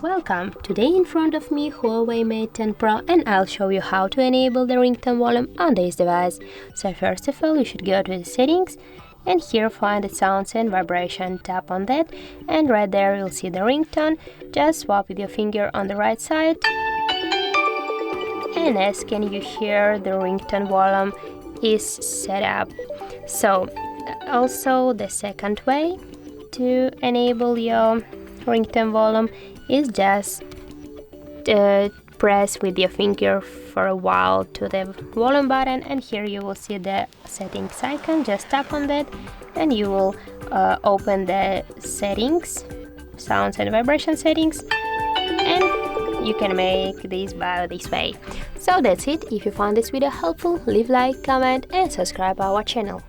Welcome! Today in front of me Huawei Mate 10 Pro, and I'll show you how to enable the ringtone volume on this device. So first of all, you should go to the settings and here find the sounds and vibration. Tap on that and right there you'll see the ringtone. Just swap with your finger on the right side. And as can you hear, the ringtone volume is set up. So also the second way to enable your ringtone volume is just press with your finger for a while to the volume button, and here you will see the settings icon. Just tap on that and you will open the settings, sounds and vibration settings, and you can make this by this way. So that's it. If you found this video helpful, leave like, comment and subscribe our channel.